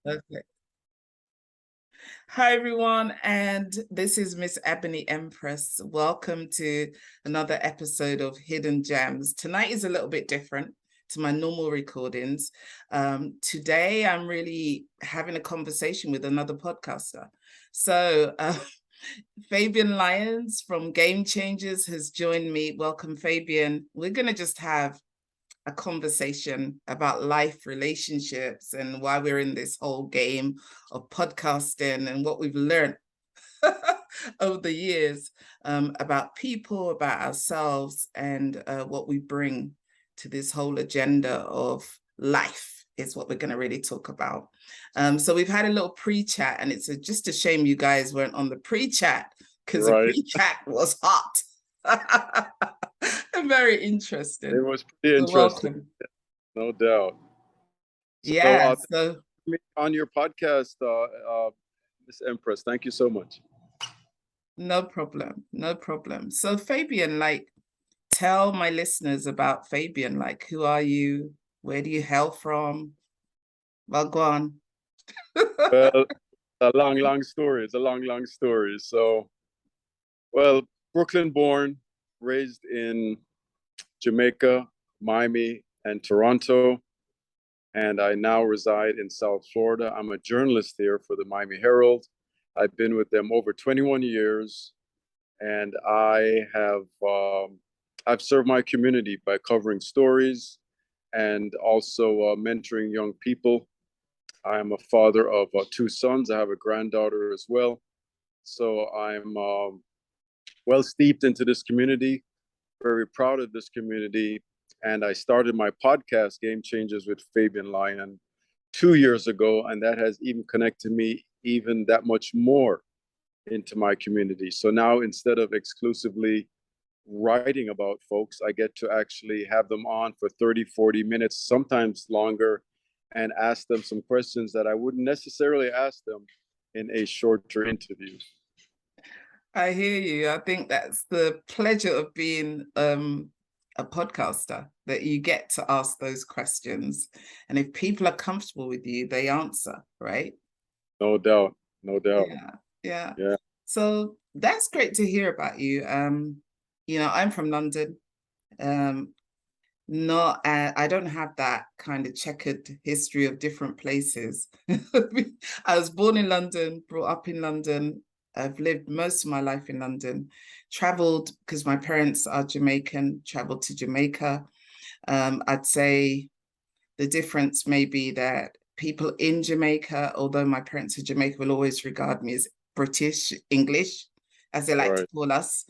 Okay. Hi, everyone, and this is Miss Ebony Empress. Welcome to another episode of Hidden Gems. Tonight is a little bit different to my normal recordings. Today, I'm really having a conversation with another podcaster. So, Fabian Lyons from Game Changers has joined me. Welcome, Fabian. We're going to just have a conversation about life, relationships, and why we're in this whole game of podcasting and what we've learned over the years about people, about ourselves, and what we bring to this whole agenda of life is what we're going to really talk about. So we've had a little pre-chat, and it's just a shame you guys weren't on the pre-chat because the Right. pre-chat was hot. And very interesting. It was pretty So interesting, welcome. no doubt. So, Yeah, so on your podcast, Miss Empress, thank you so much. no problem, no problem. So Fabian, like, tell my listeners about Fabian. Like, who are you? Where do you hail from? Well, go on. Well, a long, long story. It's a long, long story. So, well, Brooklyn born, raised in Jamaica, Miami, and Toronto. And I now reside in South Florida. I'm a journalist here for the Miami Herald. I've been with them over 21 years, and I've served my community by covering stories and also mentoring young people. I'm a father of two sons. I have a granddaughter as well. So I'm well steeped into this community, very proud of this community. And I started my podcast, Game Changers with Fabian Lyon, 2 years ago. And that has even connected me even that much more into my community. So now instead of exclusively writing about folks, I get to actually have them on for 30, 40 minutes, sometimes longer, and ask them some questions that I wouldn't necessarily ask them in a shorter interview. I hear you. I think that's the pleasure of being a podcaster, that you get to ask those questions. And if people are comfortable with you, they answer, right? No doubt. No doubt. Yeah, yeah. Yeah. So that's great to hear about you. I'm from London. Um, not I don't have that kind of checkered history of different places. I was born in London, brought up in London. I've lived most of my life in London, traveled because my parents are Jamaican, traveled to Jamaica. I'd say the difference may be that people in Jamaica, although my parents are Jamaican, will always regard me as British English, as they like to Right. call us.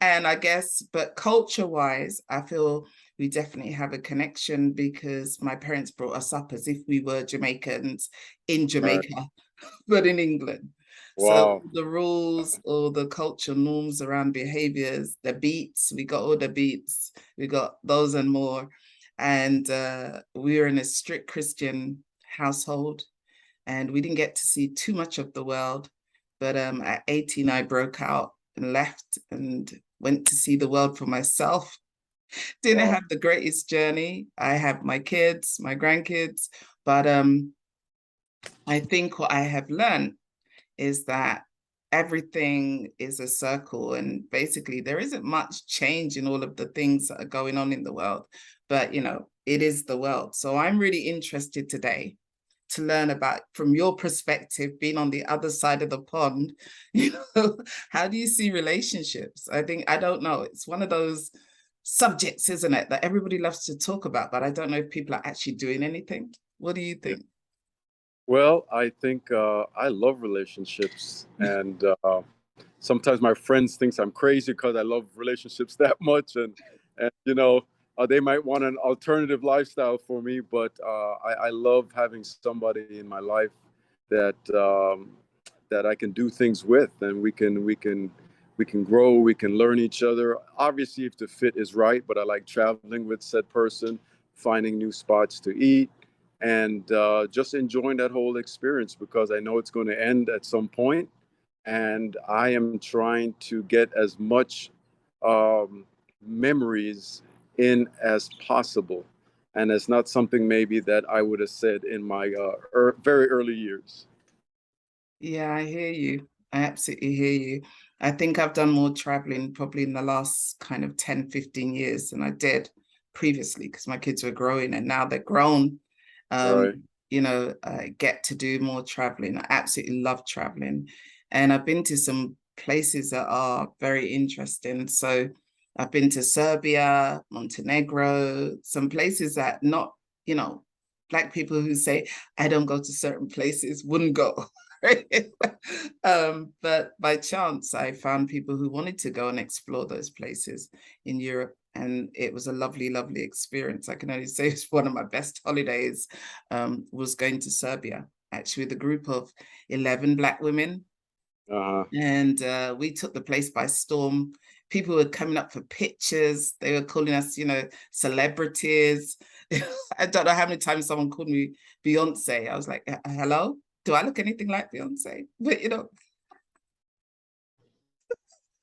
And I guess, but culture wise, I feel we definitely have a connection because my parents brought us up as if we were Jamaicans in Right. Jamaica, but in England. So Wow. the rules or the cultural norms around behaviors, the beats, we got all the beats, we got those and more. And we were in a strict Christian household, and we didn't get to see too much of the world. But at 18, I broke out and left and went to see the world for myself. Didn't Wow. have the greatest journey. I have my kids, my grandkids, but I think what I have learned is that everything is a circle, and basically there isn't much change in all of the things that are going on in the world, but it is the world. So I'm really interested today to learn about, from your perspective, being on the other side of the pond, how do you see relationships? I don't know, it's one of those subjects, isn't it, that everybody loves to talk about, but I don't know if people are actually doing anything. What do you Yeah. think? Well, I think I love relationships, and sometimes my friends think I'm crazy because I love relationships that much, and they might want an alternative lifestyle for me, but I love having somebody in my life that that I can do things with, and we can grow, we can learn each other. Obviously, if the fit is right, but I like traveling with said person, finding new spots to eat, and just enjoying that whole experience because I know it's going to end at some point, and I am trying to get as much memories in as possible. and it's not something maybe that I would have said in my very early years. Yeah, I hear you. I absolutely hear you. I think I've done more traveling probably in the last kind of 10, 15 years than I did previously because my kids were growing and now they're grown. Right. I get to do more traveling. I absolutely love traveling. And I've been to some places that are very interesting. So I've been to Serbia, Montenegro, some places that not, Black people who say, I don't go to certain places, wouldn't go. But by chance, I found people who wanted to go and explore those places in Europe. And it was a lovely, lovely experience. I can only say it's one of my best holidays was going to Serbia, actually, with a group of 11 Black women. Uh-huh. And we took the place by storm. People were coming up for pictures. They were calling us, celebrities. I don't know how many times someone called me Beyonce. I was like, hello? Do I look anything like Beyonce? But,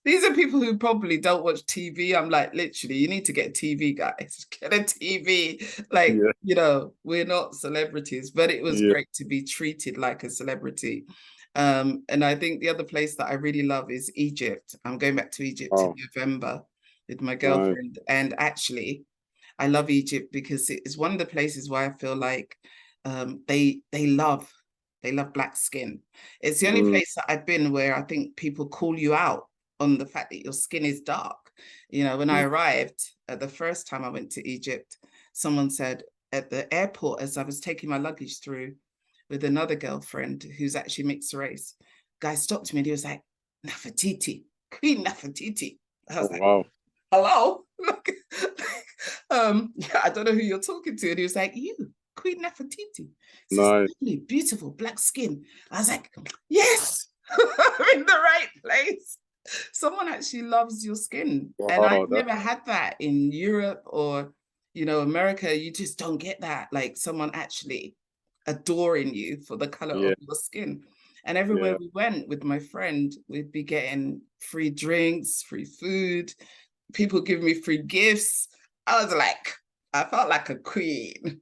these are people who probably don't watch TV. I'm like, literally, you need to get a TV, guys. Get a TV. Like, Yeah. We're not celebrities, but it was Yeah. great to be treated like a celebrity. And I think the other place that I really love is Egypt. I'm going back to Egypt in Oh, November with my nice. girlfriend. And actually, I love Egypt because it is one of the places where I feel like they love Black skin. It's the only Mm, place that I've been where I think people call you out on the fact that your skin is dark. When I arrived the first time I went to Egypt, someone said at the airport as I was taking my luggage through with another girlfriend who's actually mixed race, guy stopped me and he was like, Nefertiti, Queen Nefertiti. I oh, was like, wow. hello? Yeah, I don't know who you're talking to. And he was like, you, Queen Nefertiti. Says, Nice. lovely, beautiful, black skin. I was like, yes, I'm in the right place. Someone actually loves your skin. And I've Wow. never had that in Europe or, America. You just don't get that. Like someone actually adoring you for the color Yeah. of your skin. And everywhere Yeah. we went with my friend, we'd be getting free drinks, free food, people give me free gifts. I was like, I felt like a queen.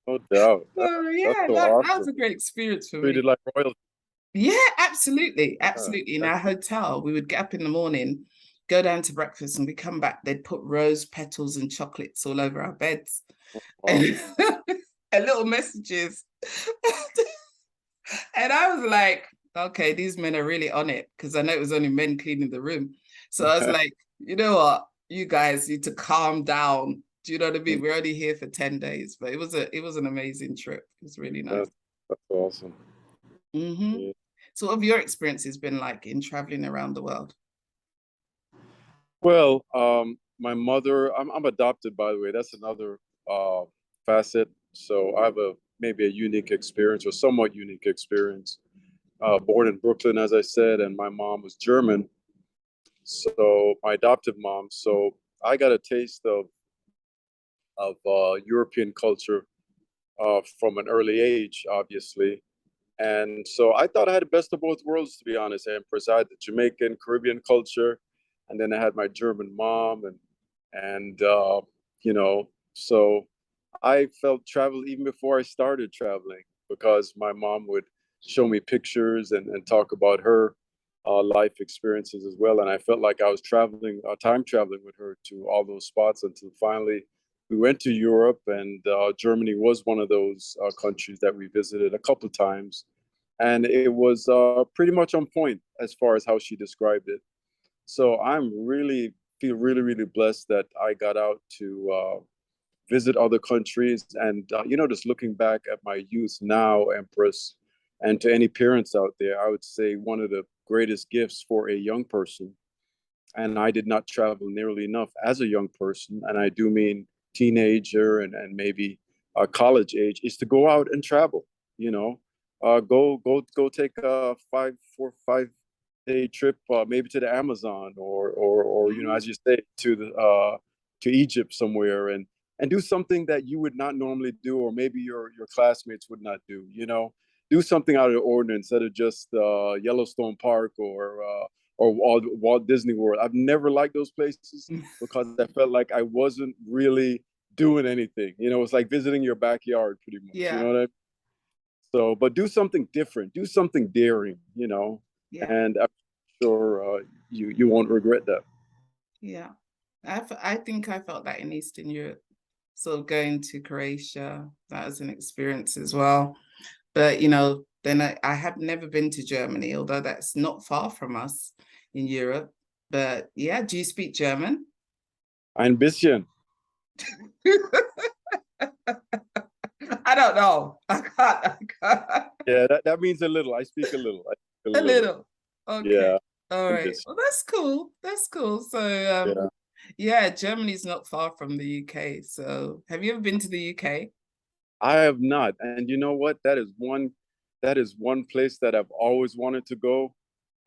No doubt. So That's yeah, so that was awesome. a great experience for me. Treated like royalty. Yeah, absolutely. Yeah. Absolutely. In our hotel, we would get up in the morning, go down to breakfast, and we come back. They'd put rose petals and chocolates all over our beds Wow. and, and little messages. And I was like, okay, these men are really on it because I know it was only men cleaning the room. So I was like, you know what? You guys need to calm down. Do you know what I mean? We're only here for 10 days, but it was an amazing trip. It was really nice. That's, that's awesome. Mm-hmm. Yeah. So what have your experiences been like in traveling around the world? Well, my mother, I'm adopted, by the way. That's another uh, facet. So I have maybe a unique experience or somewhat unique experience. Born in Brooklyn, as I said, and my mom was German. So my adoptive mom. So I got a taste of European culture from an early age, obviously. And so I thought I had the best of both worlds, to be honest, Empress. I had the Jamaican Caribbean culture, and then I had my German mom, and so I felt travel even before I started traveling because my mom would show me pictures and talk about her life experiences as well, and I felt like I was traveling, time traveling with her to all those spots until finally we went to Europe, and Germany was one of those countries that we visited a couple of times, and it was pretty much on point as far as how she described it. So feel really really blessed that I got out to visit other countries, and just looking back at my youth now, Empress, and to any parents out there, I would say one of the greatest gifts for a young person, and I did not travel nearly enough as a young person, and I do mean teenager and maybe college age, is to go out and travel. You know, go take a 5 4 5 day trip, maybe to the Amazon or Mhm. as you say, to Egypt somewhere, and do something that you would not normally do, or maybe your classmates would not do. Do something out of the ordinary instead of just Yellowstone Park or Walt Disney World. I've never liked those places because I felt like I wasn't really doing anything. It's like visiting your backyard pretty much. You Yeah. know what I mean? So, but do something different, do something daring, Yeah. and I'm sure you won't regret that. Yeah. I think I felt that in Eastern Europe. So going to Croatia, that was an experience as well. But then I have never been to Germany, although that's not far from us in Europe. But yeah, do you speak German? Ein bisschen. I don't know. I can't. Yeah, that means a little. I speak a little. I speak a A little. little. Okay. Yeah, All ein right. bisschen. Well, that's cool. That's cool. So Yeah. yeah, Germany's not far from the UK. So have you ever been to the UK? I have not. And you know what? That is one place that I've always wanted to go.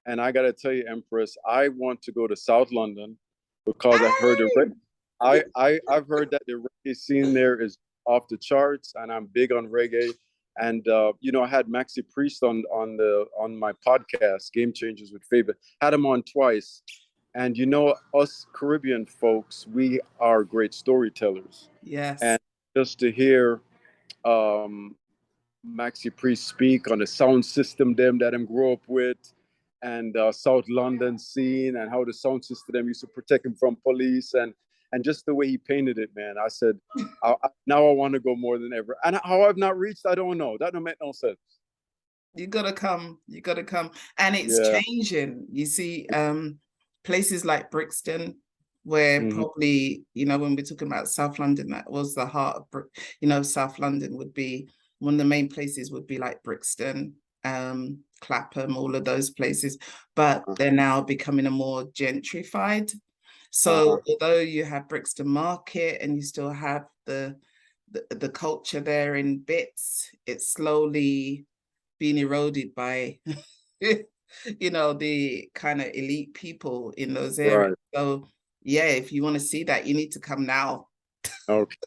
And I gotta tell you, Empress, I want to go to South London because I've heard the Hey! I've heard that the reggae scene there is off the charts, and I'm big on reggae. And I had Maxi Priest on my podcast, Game Changers with Fabian. Had him on twice, and us Caribbean folks, we are great storytellers, Yes. and just to hear um, Maxi Priest speak on the sound system them that him grew up with, and South London scene, and how the sound system them used to protect him from police, and just the way he painted it, man. I said, now I want to go more than ever. And how I've not reached, I don't know. That don't make no sense. You gotta come. You gotta come. And it's Yeah. changing. You see, places like Brixton, where Mm-hmm. probably, when we're talking about South London, that was the heart of, South London would be one of the main places would be like Brixton, Clapham, all of those places. But they're now becoming a more gentrified. So although you have Brixton Market and you still have the culture there in bits, it's slowly being eroded by the kind of elite people in those areas. Right. So yeah, if you want to see that, you need to come now. Okay.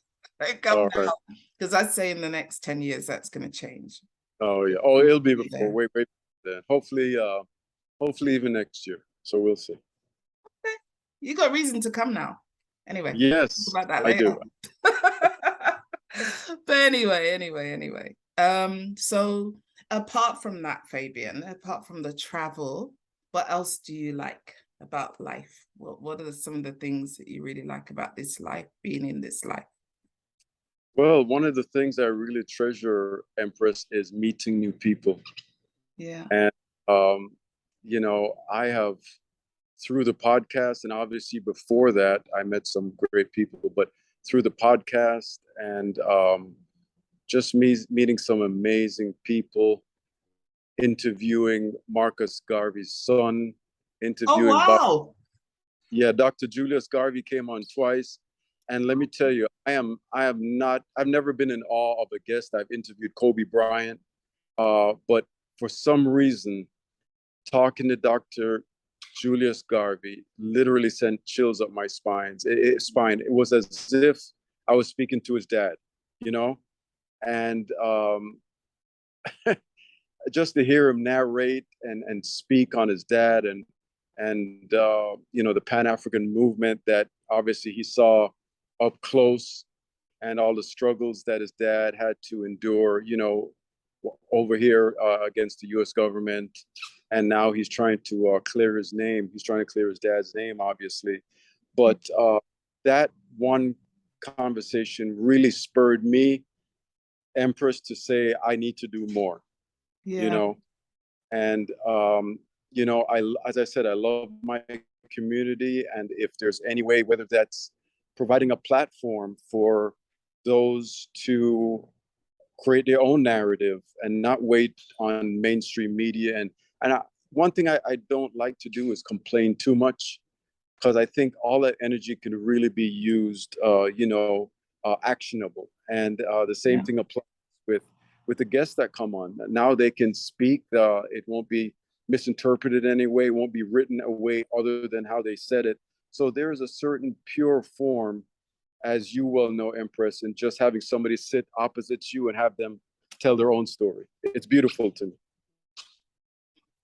Come All right. now. Because I'd say in the next 10 years that's going to change. Oh yeah. Oh, it'll be before. Yeah. Wait. Then hopefully even next year. So we'll see. Okay. You got reason to come now. Anyway, Yes, talk about that I later. do. But anyway. So apart from that, Fabian, apart from the travel, what else do you like about life? What are some of the things that you really like about this life, being in this life? Well, one of the things I really treasure, Empress, is meeting new people. Yeah. And I have, through the podcast, and obviously before that, I met some great people, but through the podcast and just meeting some amazing people, interviewing Marcus Garvey's son, Oh, interviewing wow. yeah, Dr. Julius Garvey came on twice. And let me tell you, I've never been in awe of a guest. I've interviewed Kobe Bryant, but for some reason, talking to Dr. Julius Garvey literally sent chills up my spine. It was as if I was speaking to his dad, and just to hear him narrate and speak on his dad and the Pan-African movement that obviously he saw up close, and all the struggles that his dad had to endure, over here against the U.S. government. And now he's trying to clear his name. He's trying to clear his dad's name, obviously. But that one conversation really spurred me, Empress, to say, I need to do more, Yeah. And, as I said, I love my community. And if there's any way, whether that's providing a platform for those to create their own narrative and not wait on mainstream media. And one thing I don't like to do is complain too much, because I think all that energy can really be used, actionable. And the same Yeah. thing applies with the guests that come on. Now they can speak. It won't be misinterpreted anyway. It won't be written away other than how they said it. So there is a certain pure form, as you well know, Empress, and just having somebody sit opposite you and have them tell their own story. It's beautiful to me.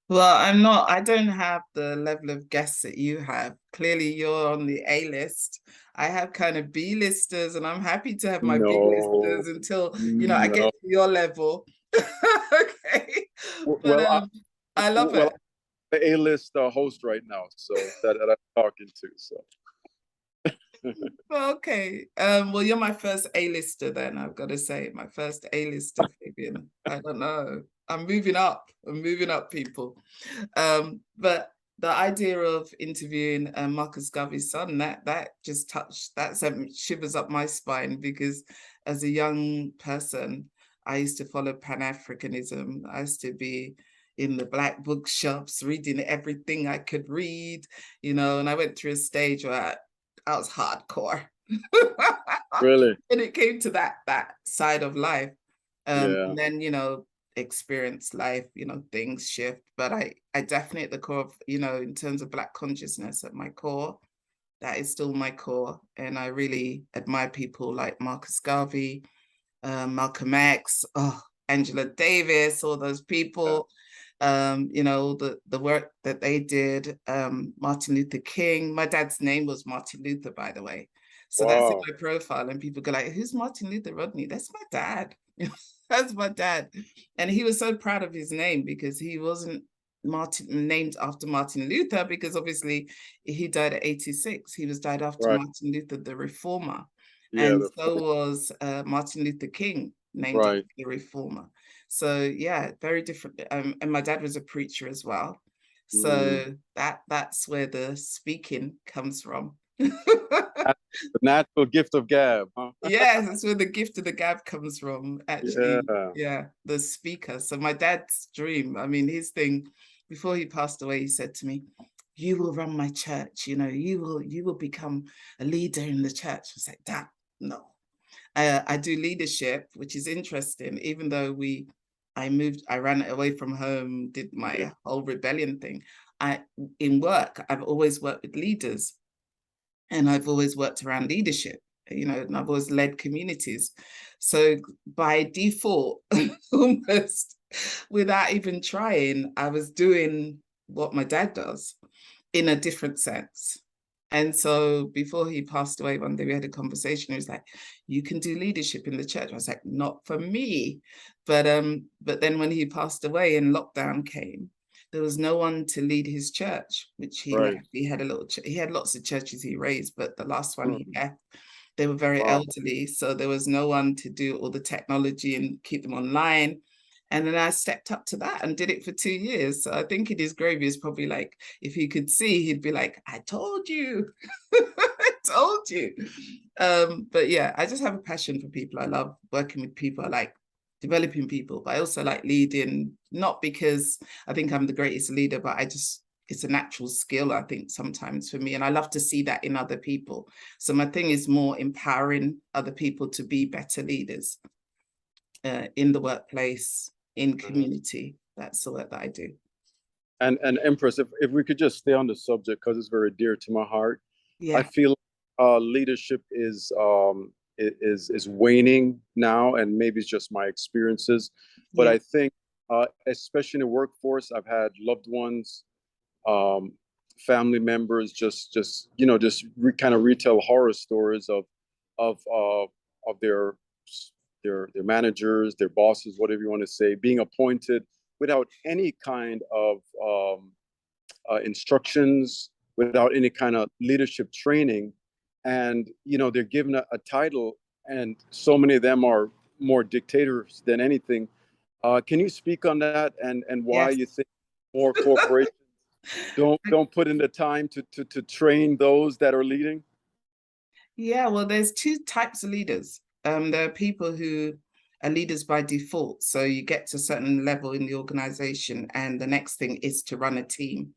Well, I don't have the level of guests that you have. Clearly, you're on the A list. I have kind of B listers, and I'm happy to have my B No, listers until, I get no. to your level. Okay. But Well, I love well, it. I'm the A-list host right now, so that I'm talking to. So Okay. Well, you're my first A-lister then, I've got to say. My first A-lister, Fabian. I don't know. I'm moving up. I'm moving up, people. But the idea of interviewing Marcus Garvey's son, that just touched, that sent shivers up my spine, because as a young person, I used to follow Pan-Africanism. I used to be in the black bookshops, reading everything I could read, and I went through a stage where I was hardcore. really, And it came to that side of life. yeah. And then, experience life, things shift. But I definitely at the core of, in terms of Black consciousness at my core, that is still my core. And I really admire people like Marcus Garvey, Malcolm X, Angela Davis, all those Yeah. people, the work that they did, Martin Luther King. My dad's name was Martin Luther, by the way. So that's in Wow. my profile, and people go like, who's Martin Luther, Rodney? That's my dad. That's my dad. And he was so proud of his name, because he wasn't named after Martin Luther, because obviously he died at 86. He was died after Right. Martin Luther, the reformer. Yeah. And so was Martin Luther King, named after Right. the reformer. So yeah, very different. And my dad was a preacher as well. Mm. So that's where the speaking comes from. The natural gift of gab, huh? Yes, that's where the gift of the gab comes from, actually. Yeah. Yeah, the speaker. So my dad's dream, I mean, his thing, before he passed away, he said to me, you will run my church, you will become a leader in the church. I was like, Dad, no. I do leadership, which is interesting, even though I ran away from home, did Yeah. my whole rebellion thing. In work, I've always worked with leaders, and I've always worked around leadership, and I've always led communities. So by default, almost without even trying, I was doing what my dad does in a different sense. And so before he passed away, one day we had a conversation. He was like, you can do leadership in the church. I was like, not for me. But then when he passed away and lockdown came, there was no one to lead his church, which he Right. left. He had lots of churches he raised, but the last one he Mm. left, they were very Wow. elderly. So there was no one to do all the technology and keep them online. And then I stepped up to that and did it for 2 years. So I think in his grave, is probably like, if he could see, he'd be like, I told you. I told you. But yeah, I just have a passion for people. I love working with people. I like developing people, but I also like leading, not because I think I'm the greatest leader, but it's a natural skill, I think, sometimes for me. And I love to see that in other people. So my thing is more empowering other people to be better leaders in the workplace, in community. That's the work that I do. And Empress, if we could just stay on the subject because it's very dear to my heart. I Yeah. feel leadership is waning now, and maybe it's just my experiences. But Yeah. I think, especially in the workforce, I've had loved ones, um, family members, just kind of retell horror stories of uh, of their managers, their bosses, whatever you want to say, being appointed without any kind of instructions, without any kind of leadership training, and they're given a title, and so many of them are more dictators than anything. Can you speak on that, and why Yes. you think more corporations don't put in the time to train those that are leading? Yeah, well, there's two types of leaders. There are people who are leaders by default. So you get to a certain level in the organization, and the next thing is to run a team,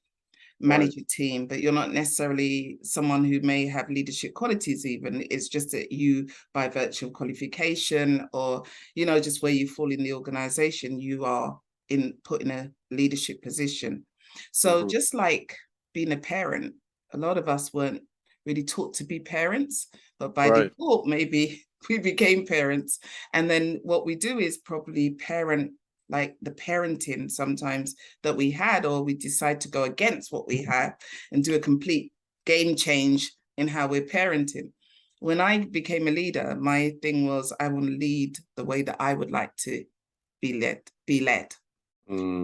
Right. manage a team, but you're not necessarily someone who may have leadership qualities even. It's just that you, by virtue of qualification or, just where you fall in the organization, you are put in a leadership position. So Mm-hmm. just like being a parent, a lot of us weren't really taught to be parents, but by Right. default, maybe we became parents. And then what we do is probably parent like the parenting sometimes that we had, or we decide to go against what we have and do a complete game change in how we're parenting. When I became a leader, my thing was I want to lead the way that I would like to be led.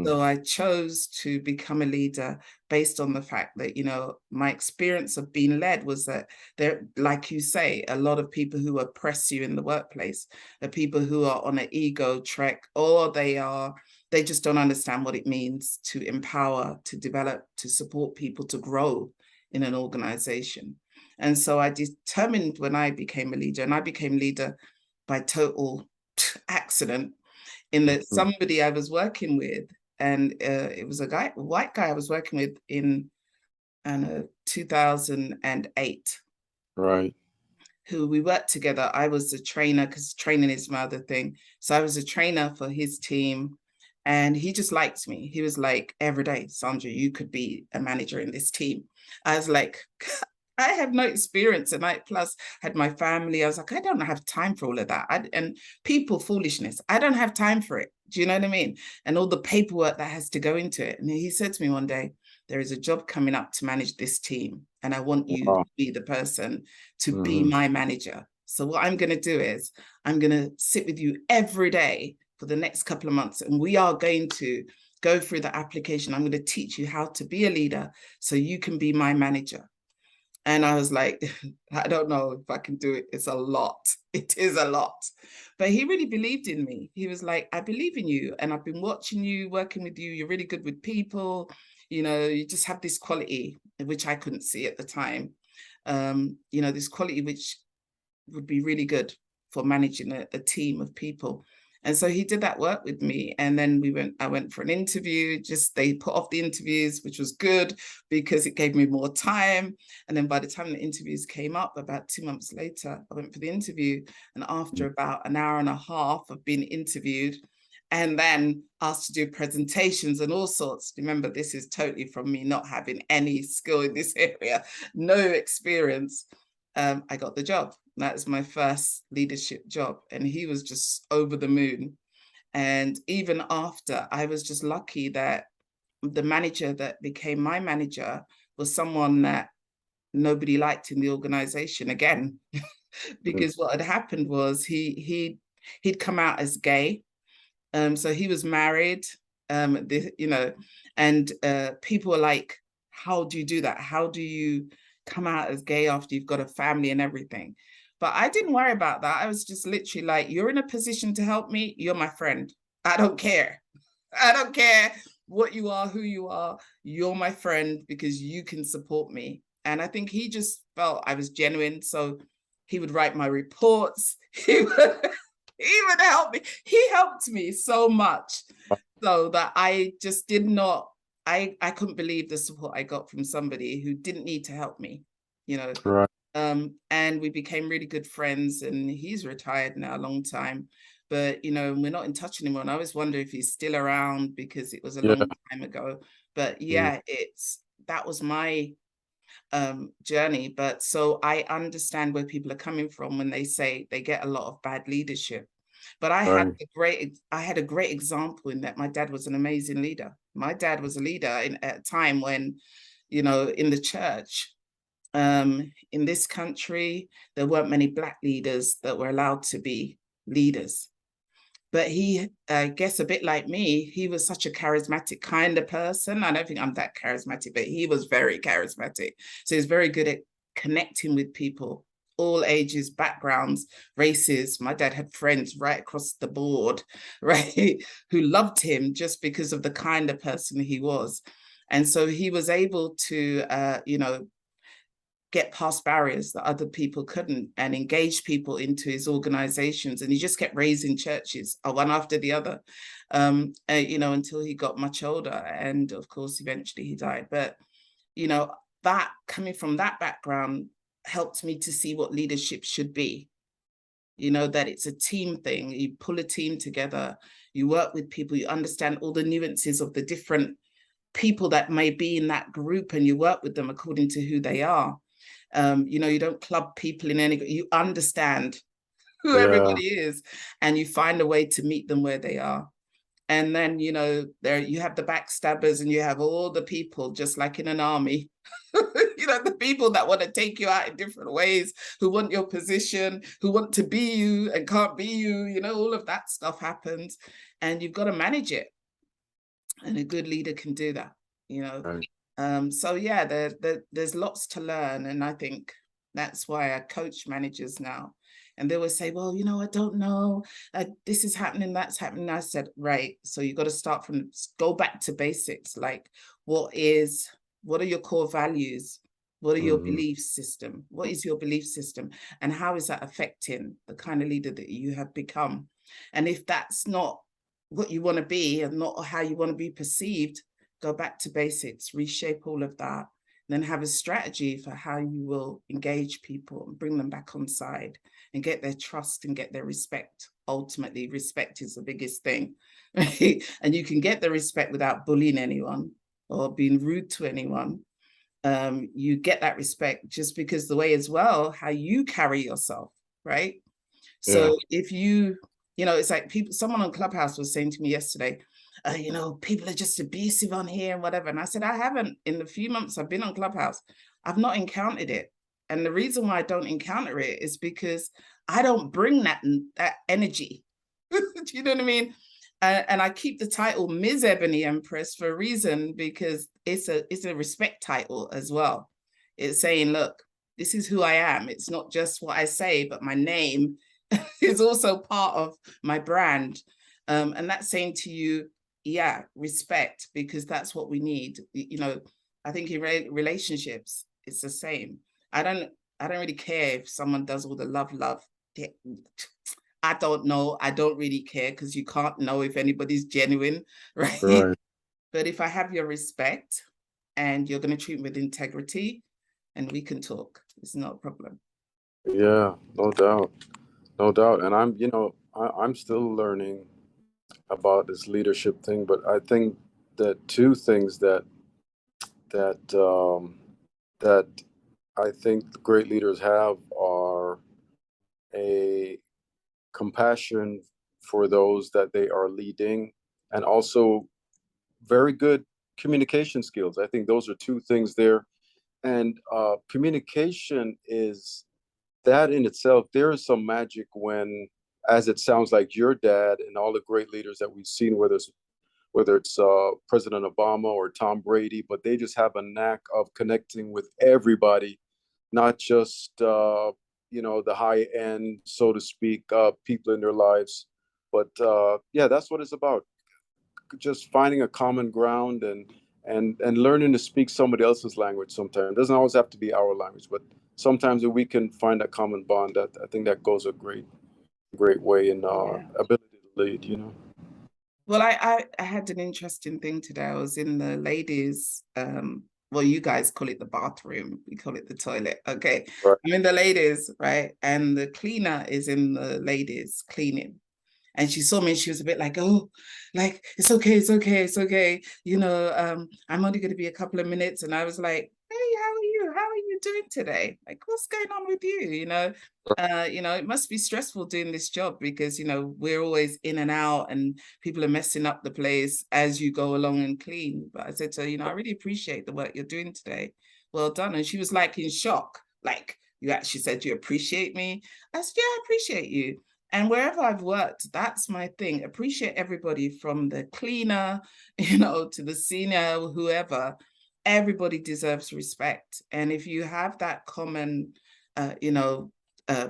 So I chose to become a leader based on the fact that, you know, my experience of being led was that there, like you say, a lot of people who oppress you in the workplace are people who are on an ego trek, or they just don't understand what it means to empower, to develop, to support people to grow in an organization. And so I determined when I became a leader, and I became leader by total accident, in that somebody I was working with, and it was a white guy I was working with in 2008. Right. Who we worked together. I was a trainer, because training is my other thing. So I was a trainer for his team, and he just liked me. He was like, every day, Sandra, you could be a manager in this team. I was like, I have no experience, and I plus had my family. I was like, I don't have time for all of that. And people foolishness. I don't have time for it. Do you know what I mean? And all the paperwork that has to go into it. And he said to me one day, there is a job coming up to manage this team, and I want you to be the person to be my manager. So what I'm going to do is I'm going to sit with you every day for the next couple of months, and we are going to go through the application. I'm going to teach you how to be a leader so you can be my manager. And I was like, I don't know if I can do it. It's a lot. It is a lot. But he really believed in me. He was like, I believe in you. And I've been watching you, working with you. You're really good with people. You know, you just have this quality, which I couldn't see at the time. You know, this quality which would be really good for managing a team of people. And so he did that work with me. And then I went for an interview. They put off the interviews, which was good because it gave me more time. And then by the time the interviews came up, about 2 months later, I went for the interview. And after about an hour and a half of being interviewed, and then asked to do presentations and all sorts. Remember, this is totally from me not having any skill in this area, no experience. I got the job. That was my first leadership job. And he was just over the moon. And even after, I was just lucky that the manager that became my manager was someone that nobody liked in the organization again. Because what had happened was he'd come out as gay. So he was married, you know, and people were like, how do you do that? How do you come out as gay after you've got a family and everything? But I didn't worry about that. I was just literally like, you're in a position to help me. You're my friend. I don't care. I don't care what you are, who you are. You're my friend because you can support me. And I think he just felt I was genuine. So he would write my reports. He would help me. He helped me so much so that I just did not, I couldn't believe the support I got from somebody who didn't need to help me, you know. Right. And we became really good friends, and he's retired now a long time, but you know, we're not in touch anymore. And I always wonder if he's still around because it was a long time ago. But yeah, that was my journey. But so I understand where people are coming from when they say they get a lot of bad leadership. But I had a great example in that my dad was an amazing leader. My dad was a leader at a time when, you know, in the church, in this country, there weren't many Black leaders that were allowed to be leaders. But he, I guess a bit like me, he was such a charismatic kind of person. I don't think I'm that charismatic, but he was very charismatic. So he's very good at connecting with people, all ages, backgrounds, races. My dad had friends right across the board, right, who loved him just because of the kind of person he was. And so he was able to, you know, get past barriers that other people couldn't and engage people into his organizations. And he just kept raising churches, one after the other, you know, until he got much older. And of course, eventually he died. But, you know, that coming from that background helped me to see what leadership should be. You know, that it's a team thing. You pull a team together, you work with people, you understand all the nuances of the different people that may be in that group, and you work with them according to who they are. You know, you don't club people in any, you understand who everybody is, and you find a way to meet them where they are. And then, you know, there you have the backstabbers and you have all the people, just like in an army, you know, the people that want to take you out in different ways, who want your position, who want to be you and can't be you, you know, all of that stuff happens and you've got to manage it. And a good leader can do that, you know. Right. So yeah, there's lots to learn. And I think that's why I coach managers now. And they will say, well, you know, I don't know, this is happening, that's happening. I said, right, so you got to start from, go back to basics. Like, what are your core values? What are your belief system? What is your belief system? And how is that affecting the kind of leader that you have become? And if that's not what you want to be and not how you want to be perceived, go back to basics, reshape all of that, then have a strategy for how you will engage people and bring them back on side and get their trust and get their respect. Ultimately, respect is the biggest thing, right? And you can get the respect without bullying anyone or being rude to anyone. You get that respect just because the way as well, how you carry yourself, right? So if you know, it's like people, someone on Clubhouse was saying to me yesterday, you know, people are just abusive on here and whatever. And I said, I haven't, in the few months I've been on Clubhouse, I've not encountered it. And the reason why I don't encounter it is because I don't bring that energy. Do you know what I mean? And I keep the title Ms. Ebony Empress for a reason, because it's a respect title as well. It's saying, look, this is who I am. It's not just what I say, but my name is also part of my brand. And that's saying to you, yeah, respect, because that's what we need. You know, I think in relationships, it's the same. I don't really care if someone does all the love. I don't know. I don't really care, because you can't know if anybody's genuine, right? Right. But if I have your respect and you're going to treat me with integrity, and we can talk, it's not a problem. Yeah, no doubt. No doubt. And I'm still learning about this leadership thing, but I think that two things that that I think the great leaders have are a compassion for those that they are leading, and also very good communication skills. I think those are two things there. And communication is that in itself. There is some magic when, as it sounds like your dad and all the great leaders that we've seen, whether it's President Obama or Tom Brady, but they just have a knack of connecting with everybody, not just the high end, so to speak, people in their lives. But yeah, that's what it's about. Just finding a common ground and learning to speak somebody else's language. Sometimes it doesn't always have to be our language, but sometimes if we can find a common bond, that I think that goes a great way in ability to lead. Well, I had an interesting thing today. I was in the ladies, well, you guys call it the bathroom, we call it the toilet. Okay. Right. I'm in the ladies, right? And the cleaner is in the ladies cleaning. And she saw me and she was a bit like, oh, like, it's okay. You know, I'm only going to be a couple of minutes. And I was like, hey, how are you? How are you doing today? Like, what's going on with you? You know, it must be stressful doing this job, because, you know, we're always in and out and people are messing up the place as you go along and clean. But I said to her, you know, I really appreciate the work you're doing today. Well done. And she was like in shock, like, you actually said you appreciate me. I said, yeah, I appreciate you. And wherever I've worked, that's my thing. Appreciate everybody, from the cleaner, you know, to the senior, whoever. Everybody deserves respect. And if you have that common,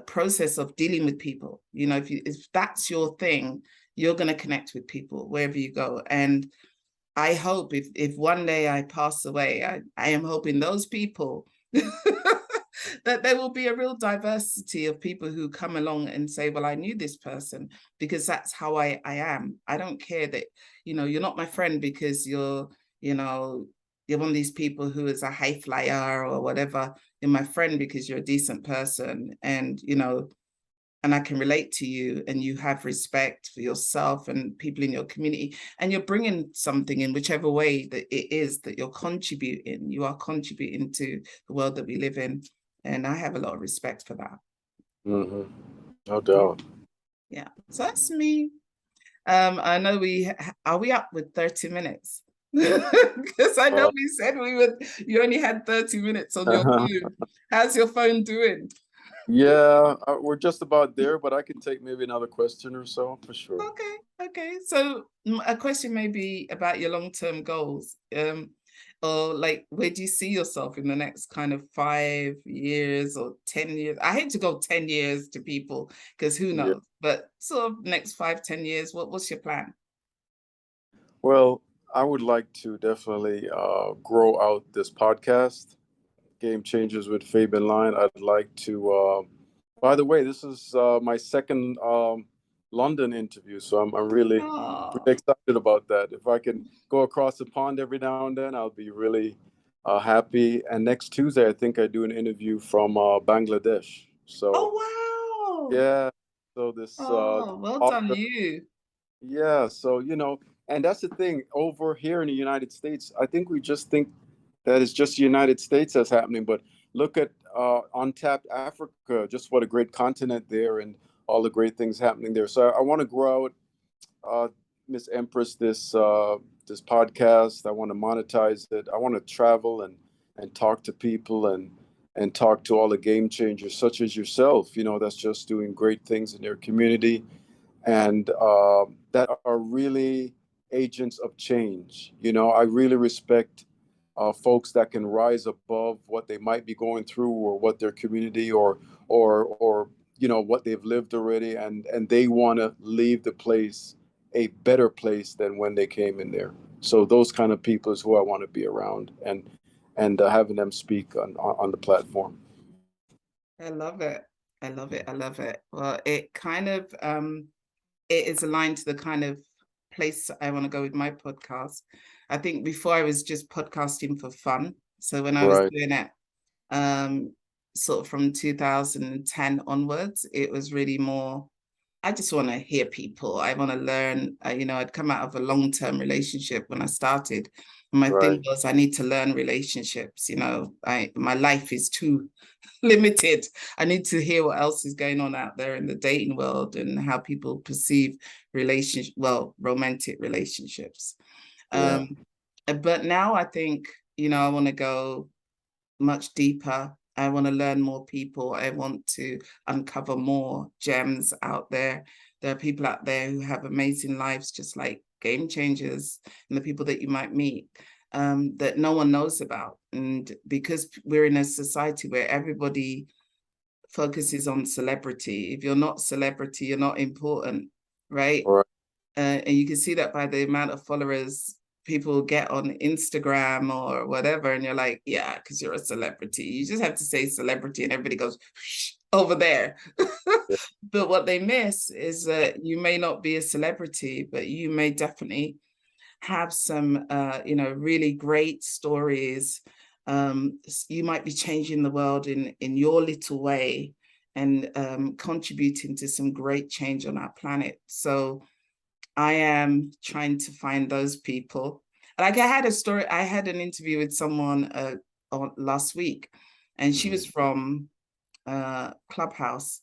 process of dealing with people, you know, if that's your thing, you're going to connect with people wherever you go. And I hope if one day I pass away, I am hoping those people that there will be a real diversity of people who come along and say, well, I knew this person because that's how I am. I don't care that, you know, you're not my friend because you're one of these people who is a high flyer or whatever. You're my friend because you're a decent person, and, you know, and I can relate to you, and you have respect for yourself and people in your community, and you're bringing something in whichever way that it is that you're contributing. You are contributing to the world that we live in. And I have a lot of respect for that. Mm-hmm. No doubt. Yeah. So that's me. I know are we up with 30 minutes? Because I know Uh, we said you only had 30 minutes on your phone. How's your phone doing? yeah, we're just about there, but I can take maybe another question or so for sure. Okay, okay. So a question may be about your long-term goals. Or like where do you see yourself in the next kind of 5 years or 10 years? I hate to go 10 years to people because who Yeah. knows, but sort of next 5, 10 years, what's your plan? Well, I would like to definitely grow out this podcast, Game Changers with Fabian Lyon. I'd like to, by the way, this is my second London interview, so I'm really, Oh, really excited about that. If I can go across the pond every now and then, I'll be really happy. And next Tuesday, I think I do an interview from Bangladesh. So, oh wow. yeah, so this Oh, well done author, you. yeah, so and that's the thing over here in the United States. I think we just think that it's just the United States that's happening, but look at untapped Africa, just what a great continent there, and all the great things happening there. So I want to grow out, uh, Miss Empress, this podcast. I want to monetize it. I want to travel and talk to people and talk to all the game changers such as yourself. That's just doing great things in their community and that are really agents of change. I really respect folks that can rise above what they might be going through or what their community or what they've lived already, and they want to leave the place a better place than when they came in there. So those kind of people is who I want to be around, and having them speak on the platform. I love it. I love it. I love it. Well, it kind of it is aligned to the kind of place I want to go with my podcast. I think before I was just podcasting for fun. So when I was Right, doing it, um, sort of from 2010 onwards, it was really more, I just want to hear people. I want to learn. I'd come out of a long-term relationship when I started. And my thing right, was, I need to learn relationships. My life is too limited. I need to hear what else is going on out there in the dating world and how people perceive romantic relationships. yeah, Um, but now I think, I want to go much deeper. I want to learn more people. I want to uncover more gems out there. There are people out there who have amazing lives, just like game changers and the people that you might meet, that no one knows about. And because we're in a society where everybody focuses on celebrity, if you're not celebrity, you're not important, right? right, And you can see that by the amount of followers people get on Instagram or whatever, and you're like, yeah, because you're a celebrity. You just have to say celebrity, and everybody goes over there. yeah, But what they miss is that you may not be a celebrity, but you may definitely have some, really great stories. You might be changing the world in your little way and contributing to some great change on our planet. So I am trying to find those people. Like I had an interview with someone last week, and she was mhm, from Clubhouse.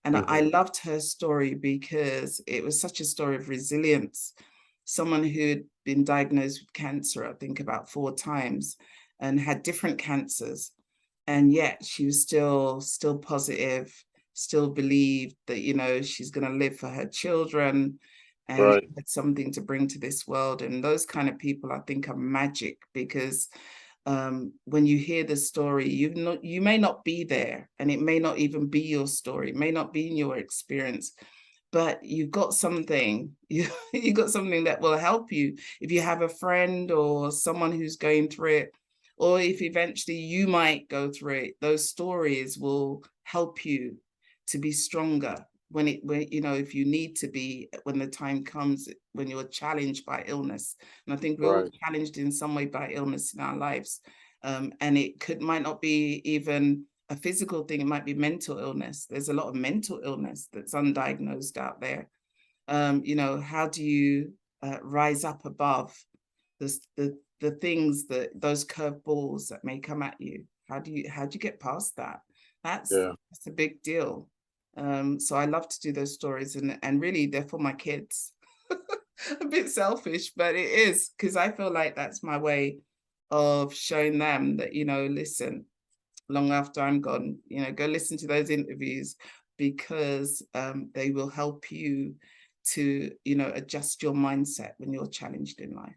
And I mhm, loved her story because it was such a story of resilience. Someone who'd been diagnosed with cancer, I think about 4 times, and had different cancers. And yet she was still positive, still believed that, she's going to live for her children and right, had something to bring to this world. And those kind of people, I think, are magic because when you hear the story, you may not be there, and it may not even be your story, it may not be in your experience, but you've got something. You got something that will help you if you have a friend or someone who's going through it, or if eventually you might go through it. Those stories will help you to be stronger when if you need to be, when the time comes, when you're challenged by illness. And I think we're all right, challenged in some way by illness in our lives, and it might not be even a physical thing, it might be mental illness. There's a lot of mental illness that's undiagnosed out there. How do you rise up above the things, those curveballs that may come at you? How do you get past that? yeah. That's a big deal. So I love to do those stories, and really they're for my kids. a bit selfish, but it is, because I feel like that's my way of showing them that, listen, long after I'm gone, go listen to those interviews, because they will help you to, adjust your mindset when you're challenged in life.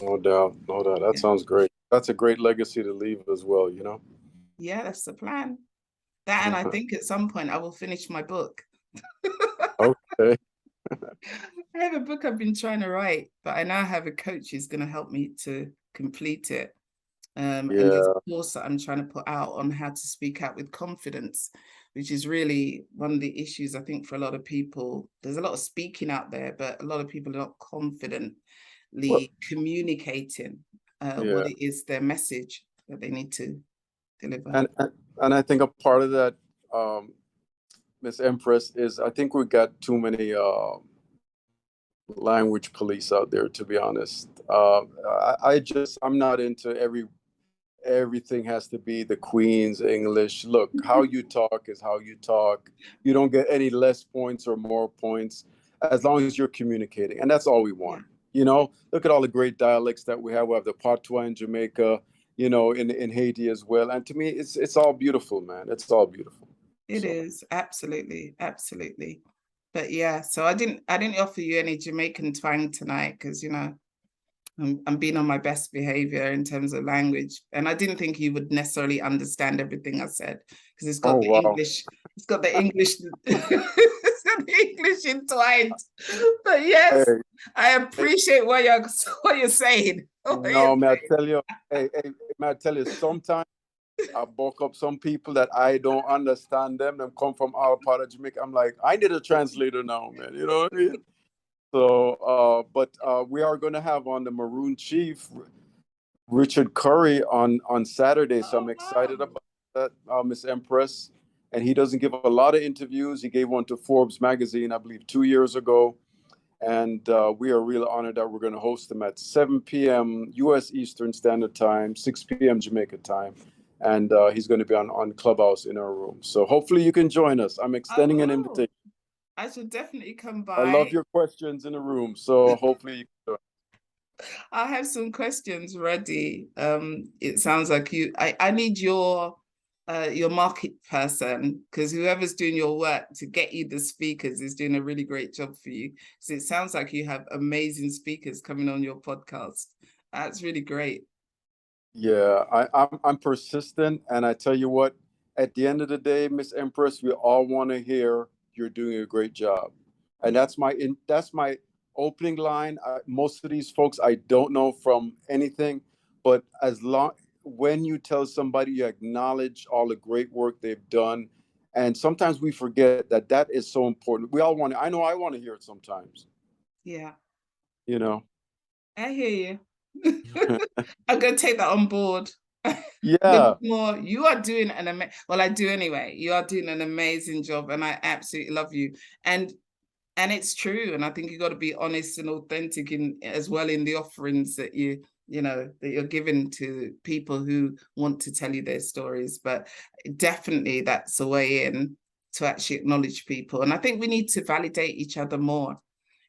No doubt, no doubt. That Yeah. sounds great. That's a great legacy to leave as well, Yeah, that's the plan. That, and I think at some point I will finish my book. Okay. I have a book I've been trying to write, but I now have a coach who's going to help me to complete it. And there's Yeah. a course that I'm trying to put out on how to speak out with confidence, which is really one of the issues, I think, for a lot of people. There's a lot of speaking out there, but a lot of people are not confidently Well, communicating yeah. what it is, their message that they need to deliver. And I think a part of that, Miss Empress, is I think we got too many language police out there, to be honest. I'm not into everything has to be the Queen's English. Look, how you talk is how you talk. You don't get any less points or more points as long as you're communicating. And that's all we want. Yeah. Look at all the great dialects that we have. We have the Patois in Jamaica, in Haiti as well. And to me, it's all beautiful, man. It's all beautiful. It is, absolutely, absolutely. But yeah, so I didn't offer you any Jamaican twang tonight, because I'm being on my best behavior in terms of language, and I didn't think you would necessarily understand everything I said, because it's got Oh, the wow. English, it's got the English, it's got the English entwined. But yes, Hey, I appreciate what you're saying. no, may I tell you, may I tell you, sometimes I bulk up some people that I don't understand them come from our part of Jamaica. I'm like, I need a translator now, man. You know what I mean? So, but we are going to have on the Maroon Chief, Richard Curry, on Saturday. So I'm excited about that, Miss Empress. And he doesn't give a lot of interviews. He gave one to Forbes magazine, I believe, 2 years ago. And we are really honored that we're going to host him at 7 p.m. U.S. Eastern Standard Time, 6 p.m. Jamaica time. And he's going to be on Clubhouse in our room. So hopefully you can join us. I'm extending an invitation. I should definitely come by. I love your questions in the room. So hopefully you can join. I have some questions ready. It sounds like I need your market person, because whoever's doing your work to get you the speakers is doing a really great job for you. So it sounds like you have amazing speakers coming on your podcast. That's really great. Yeah, I'm persistent, and I tell you what, at the end of the day, Miss Empress, we all want to hear you're doing a great job, and that's my opening line. Most of these folks I don't know from anything, but when you tell somebody, you acknowledge all the great work they've done, and sometimes we forget that is so important. We all want to. I know I want to hear it sometimes. Yeah, I hear you. I'm going to take that on board. Yeah. More, you are doing I do anyway. You are doing an amazing job, and I absolutely love you. And it's true. And I think you got to be honest and authentic as well in the offerings that that you're giving to people who want to tell you their stories. But definitely that's a way in to actually acknowledge people. And I think we need to validate each other more.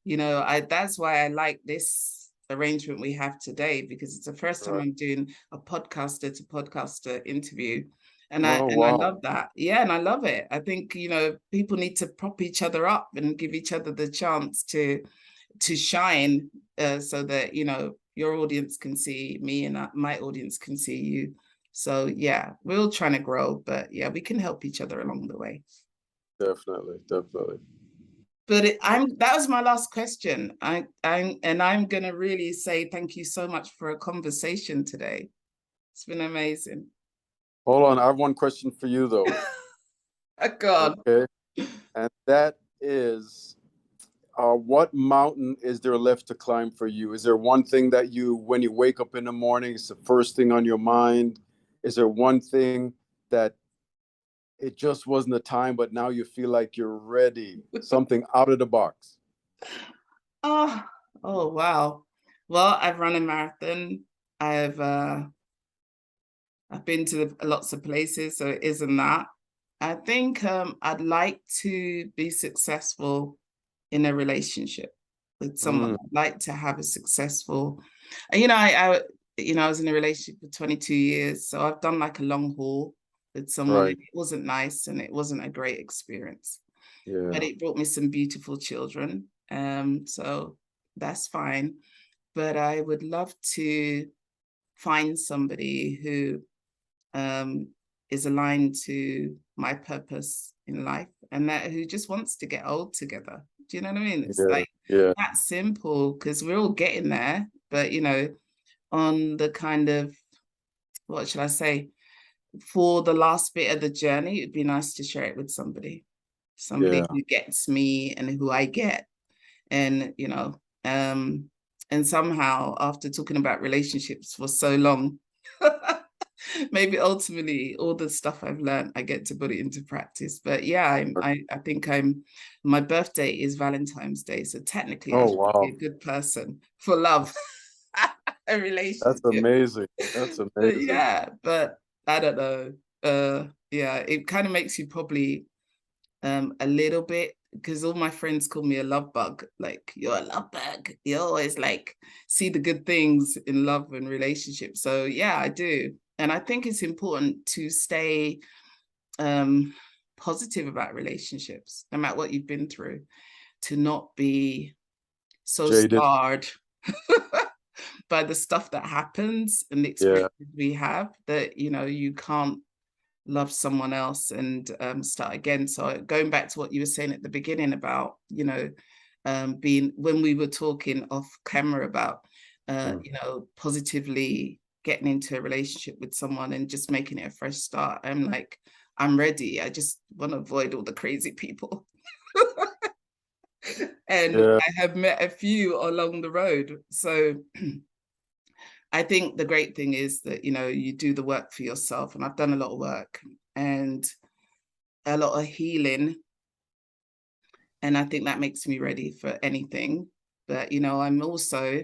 That's why I like this arrangement we have today, because it's the first time I'm doing a podcaster to podcaster interview. And I love that. Yeah, and I love it. I think, people need to prop each other up and give each other the chance to shine, so that, your audience can see me and my audience can see you. So yeah, we're all trying to grow, but yeah, we can help each other along the way. Definitely. But that was my last question. I'm going to really say thank you so much for a conversation today. It's been amazing. Hold on, I have one question for you though. God. Okay, and that is, what mountain is there left to climb for you? Is there one thing that when you wake up in the morning, it's the first thing on your mind? Is there one thing that it just wasn't the time, but now you feel like you're ready, something out of the box? Oh wow. Well, I've run a marathon. I've been to lots of places, so it isn't that. I think I'd like to be successful in a relationship. with someone. I'd like to have a successful, I was in a relationship for 22 years, so I've done like a long haul with someone, Right. and it wasn't nice and it wasn't a great experience. Yeah. But it brought me some beautiful children. So that's fine. But I would love to find somebody who is aligned to my purpose in life, and that who just wants to get old together. Do you know what I mean? It's like that simple, because we're all getting there, but on the kind of, what should I say, for the last bit of the journey, it'd be nice to share it with somebody who gets me and who I get. And and somehow, after talking about relationships for so long, maybe ultimately all the stuff I've learned, I get to put it into practice. But yeah, I think my birthday is Valentine's Day, so technically I should be a good person for love. A relationship. That's amazing. That's amazing. Yeah, but I don't know. Yeah, it kind of makes you probably a little bit, because all my friends call me a love bug. Like, you're a love bug. You always like see the good things in love and relationships. So yeah, I do. And I think it's important to stay positive about relationships, no matter what you've been through, to not be so Jaded. scarred by the stuff that happens and the experiences we have, that you can't love someone else and start again. So going back to what you were saying at the beginning about being, when we were talking off camera about positively getting into a relationship with someone and just making it a fresh start, I'm like, I'm ready. I just want to avoid all the crazy people. And I have met a few along the road. So I think the great thing is that, you do the work for yourself. And I've done a lot of work and a lot of healing. And I think that makes me ready for anything. But, I'm also,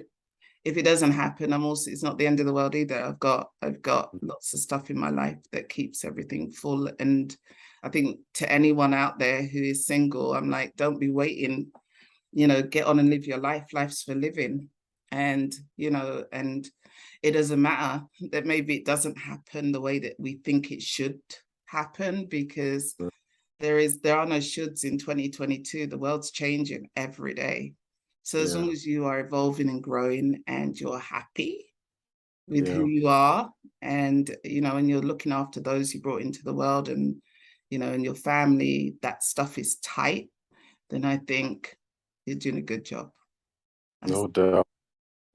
if it doesn't happen, it's not the end of the world either. I've got lots of stuff in my life that keeps everything full. And I think to anyone out there who is single, I'm like, don't be waiting, get on and live your life. Life's for living. And, and it doesn't matter that maybe it doesn't happen the way that we think it should happen, because there are no shoulds in 2022. The world's changing every day. So as long as you are evolving and growing and you're happy with who you are, and and you're looking after those you brought into the world, and and your family, that stuff is tight, then I think you're doing a good job. No doubt.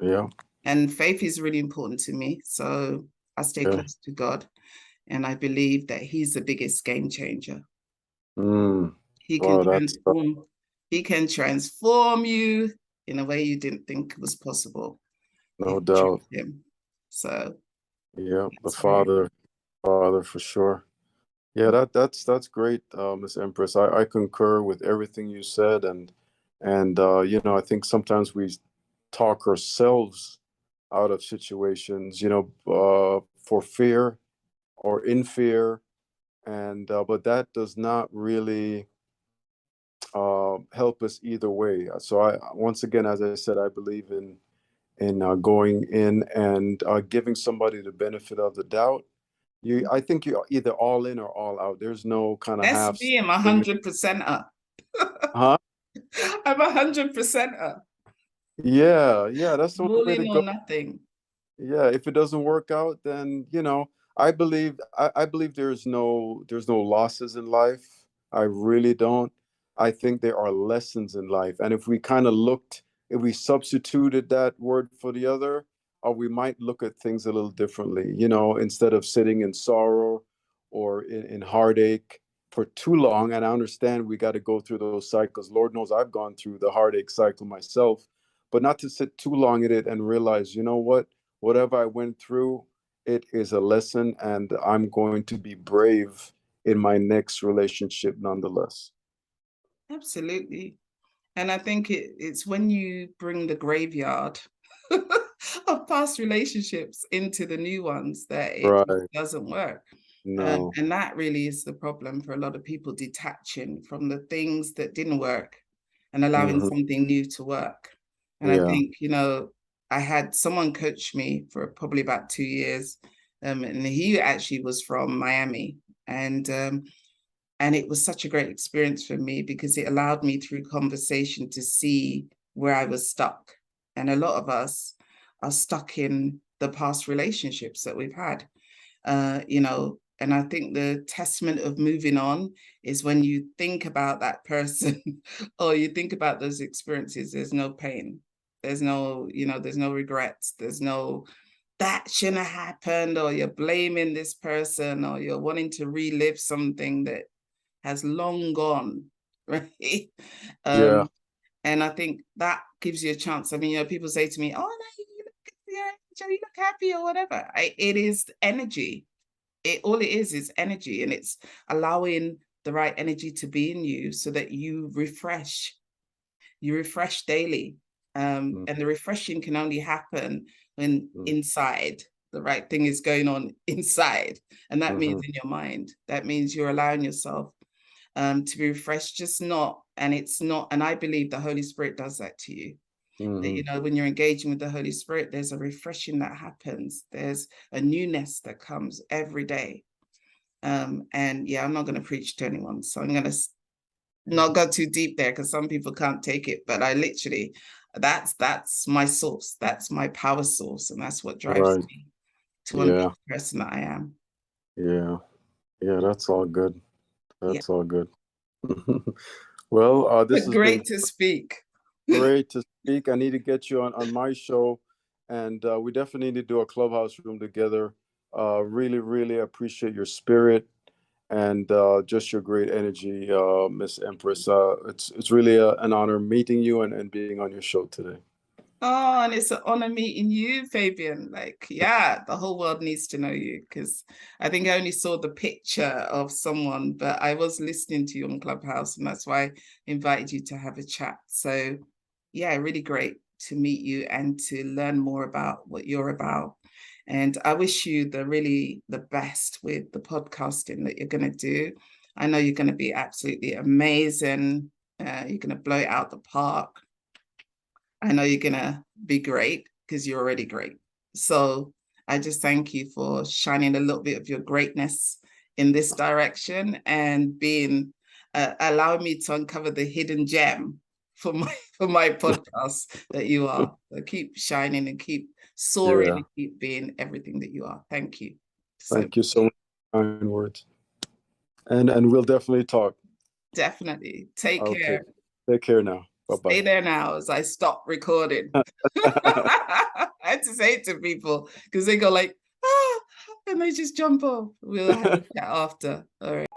Yeah. And faith is really important to me. So I stay close to God, and I believe that He's the biggest game changer. He can transform you in a way you didn't think was possible. No doubt. Him. So yeah, the Father for sure. Yeah, that's great, Miss Empress. I concur with everything you said, and I think sometimes we talk ourselves out of situations, for fear or in fear, and but that does not really help us either way. So once again, as I said, I believe in going in and giving somebody the benefit of the doubt. I think you're either all in or all out. There's no kind of half. That's me. I'm 100% up. Huh? I'm 100% up. Yeah, that's the only way to All go. or nothing. Yeah, if it doesn't work out, then I believe there's no losses in life. I really don't. I think there are lessons in life, and if we kind of if we substituted that word for the other, we might look at things a little differently. Instead of sitting in sorrow or in heartache for too long. And I understand we got to go through those cycles. Lord knows I've gone through the heartache cycle myself, but not to sit too long in it and realize, whatever I went through, it is a lesson, and I'm going to be brave in my next relationship nonetheless. Absolutely. And I think it's when you bring the graveyard of past relationships into the new ones that it doesn't work. No. And that really is the problem for a lot of people, detaching from the things that didn't work and allowing something new to work. And I think, you know, I had someone coach me for probably about 2 years. And he actually was from Miami. And it was such a great experience for me because it allowed me through conversation to see where I was stuck. And a lot of us are stuck in the past relationships that we've had, you know, and I think the testament of moving on is when you think about that person or you think about those experiences, there's no pain. There's no, you know, there's no regrets. There's no, that shouldn't have happened, or you're blaming this person, or you're wanting to relive something that has long gone, right? Yeah. And I think that gives you a chance. I mean, you know, people say to me, oh, no, you look happy or whatever. It is energy. All it is energy, and it's allowing the right energy to be in you so that you refresh daily. And the refreshing can only happen when inside the right thing is going on inside, and that means in your mind. That means you're allowing yourself to be refreshed, and I believe the Holy Spirit does that to you. That, you know, when you're engaging with the Holy Spirit, there's a refreshing that happens. There's a newness that comes every day. And yeah, I'm not going to preach to anyone, so I'm going to not go too deep there because some people can't take it. But I literally, that's my source. That's my power source, and that's what drives me to want to be the person that I am. Yeah, that's all good. That's all good. Well, this has great been to speak. Great to speak. I need to get you on my show, and we definitely need to do a clubhouse room together. Really, really appreciate your spirit and just your great energy, Miss Empress. It's really an honor meeting you and being on your show today. Oh, and it's an honor meeting you, Fabian. Like, yeah, the whole world needs to know you, because I think I only saw the picture of someone, but I was listening to you on Clubhouse, and that's why I invited you to have a chat. So yeah, really great to meet you and to learn more about what you're about. And I wish you the best with the podcasting that you're going to do. I know you're going to be absolutely amazing. You're going to blow it out the park. I know you're going to be great because you're already great. So I just thank you for shining a little bit of your greatness in this direction and being allowing me to uncover the hidden gem for my podcast that you are. So keep shining and keep soaring and keep being everything that you are. Thank you. Thank you so much for kind words. And we'll definitely talk. Definitely. Take care. Take care now. Bye-bye. Stay there now as I stop recording. I had to say it to people because they go like, ah, and they just jump off. We'll have a chat after. All right.